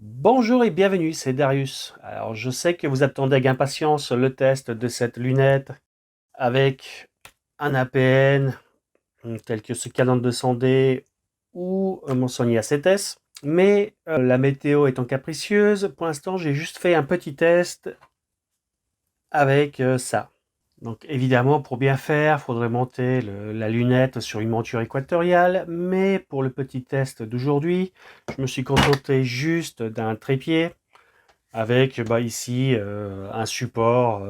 Bonjour et bienvenue, c'est Darius. Alors je sais que vous attendez avec impatience le test de cette lunette avec un APN tel que ce Canon 200D ou mon Sony A7S. Mais la météo étant capricieuse, pour l'instant j'ai juste fait un petit test avec ça. Donc évidemment, pour bien faire, il faudrait monter la lunette sur une monture équatoriale, mais pour le petit test d'aujourd'hui, je me suis contenté juste d'un trépied avec ici un support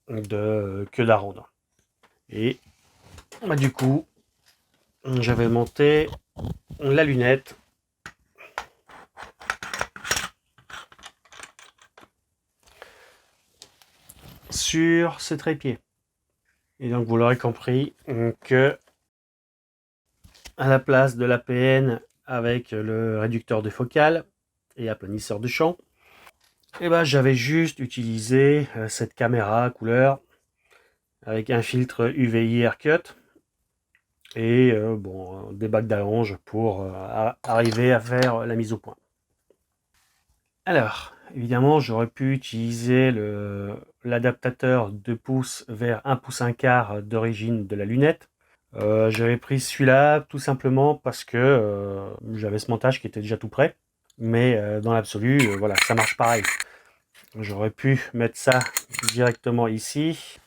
de queue d'aronde. Et du coup, j'avais monté la lunette sur ce trépied. Et donc vous l'aurez compris que à la place de l'APN avec le réducteur de focale et aplanisseur de champ, j'avais juste utilisé cette caméra couleur avec un filtre UVI Aircut et des bacs d'allonge pour arriver à faire la mise au point. Alors, évidemment, j'aurais pu utiliser l'adaptateur 2 pouces vers 1 pouce 1 quart d'origine de la lunette. J'avais pris celui-là tout simplement parce que j'avais ce montage qui était déjà tout prêt. Mais dans l'absolu, voilà, ça marche pareil. J'aurais pu mettre ça directement ici,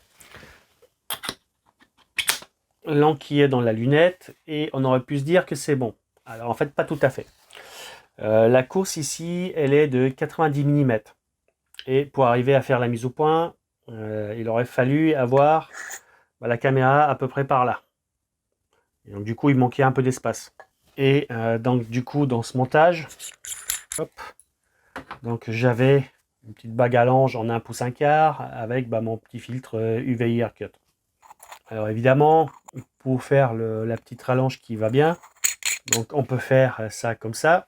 l'enquiller dans la lunette et on aurait pu se dire que c'est bon. Alors en fait, pas tout à fait. La course ici, elle est de 90 mm. Et pour arriver à faire la mise au point, il aurait fallu avoir la caméra à peu près par là. Et donc du coup, il manquait un peu d'espace. Et donc du coup, dans ce montage, hop, donc j'avais une petite bague à longe en 1 pouce 1 quart avec mon petit filtre UVI Aircut. Alors évidemment, pour faire la petite rallonge qui va bien, donc on peut faire ça comme ça.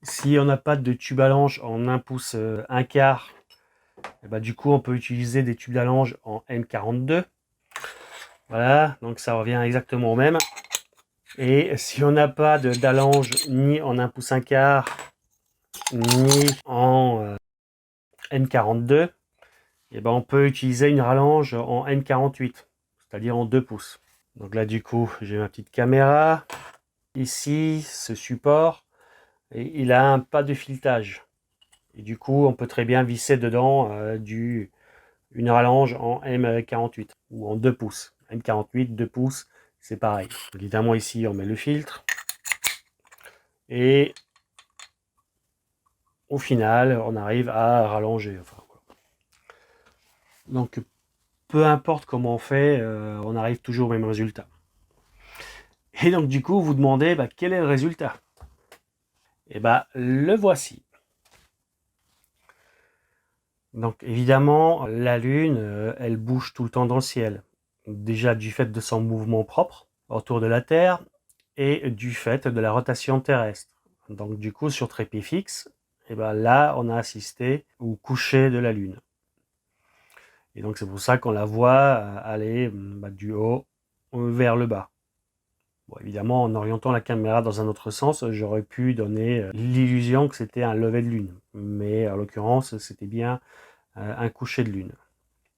Si on n'a pas de tube à longe en 1 pouce 1 quart, du coup on peut utiliser des tubes d'allonge en M42. Voilà, donc ça revient exactement au même. Et si on n'a pas d'allonge ni en 1 pouce 1 quart, ni en N42, on peut utiliser une rallonge en N48, c'est-à-dire en 2 pouces. Donc là du coup, j'ai ma petite caméra. Ici, ce support, et il a un pas de filetage. Et du coup, on peut très bien visser dedans une rallonge en M48 ou en 2 pouces. M48, 2 pouces, c'est pareil. Évidemment, ici, on met le filtre. Et au final, on arrive à rallonger. Donc, peu importe comment on fait, on arrive toujours au même résultat. Et donc, du coup, vous demandez quel est le résultat. Et le voici. Donc, évidemment, la Lune, elle bouge tout le temps dans le ciel. Déjà du fait de son mouvement propre autour de la Terre et du fait de la rotation terrestre. Donc, du coup, sur trépied fixe, là, on a assisté au coucher de la Lune. Et donc c'est pour ça qu'on la voit aller du haut vers le bas. Bon, évidemment, en orientant la caméra dans un autre sens, j'aurais pu donner l'illusion que c'était un lever de lune. Mais en l'occurrence, c'était bien un coucher de lune.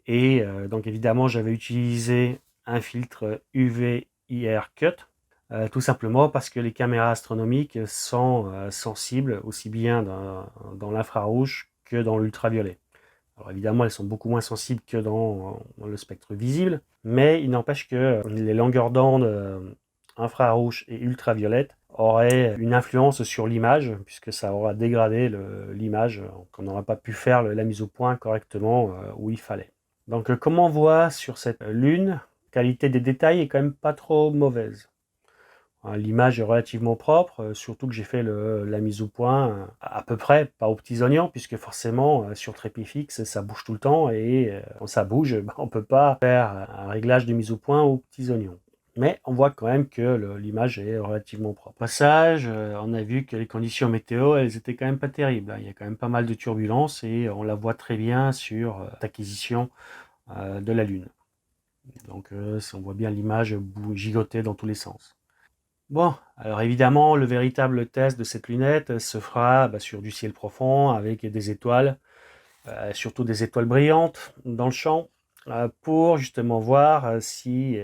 Et donc évidemment, j'avais utilisé un filtre UV IR Cut, tout simplement parce que les caméras astronomiques sont sensibles aussi bien dans l'infrarouge que dans l'ultraviolet. Alors évidemment, elles sont beaucoup moins sensibles que dans le spectre visible, mais il n'empêche que les longueurs d'onde infrarouges et ultraviolettes auraient une influence sur l'image, puisque ça aura dégradé l'image, qu'on n'aura pas pu faire la mise au point correctement où il fallait. Donc comme on voit sur cette lune, la qualité des détails est quand même pas trop mauvaise. L'image est relativement propre, surtout que j'ai fait la mise au point à peu près, pas aux petits oignons, puisque forcément sur trépied fixe ça bouge tout le temps et quand ça bouge, on ne peut pas faire un réglage de mise au point aux petits oignons. Mais on voit quand même que l'image est relativement propre. Au passage, on a vu que les conditions météo, elles étaient quand même pas terribles. Il y a quand même pas mal de turbulences et on la voit très bien sur l'acquisition de la Lune. Donc on voit bien l'image gigoter dans tous les sens. Bon, alors évidemment, le véritable test de cette lunette se fera sur du ciel profond avec des étoiles, surtout des étoiles brillantes dans le champ, pour justement voir si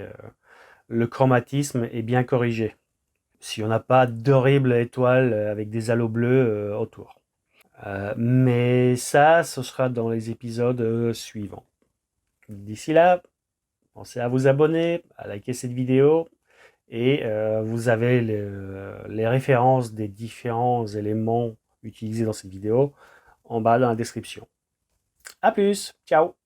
le chromatisme est bien corrigé, si on n'a pas d'horribles étoiles avec des halos bleus autour. Mais ça, ce sera dans les épisodes suivants. D'ici là, pensez à vous abonner, à liker cette vidéo, et vous avez les références des différents éléments utilisés dans cette vidéo en bas dans la description. A plus, ciao!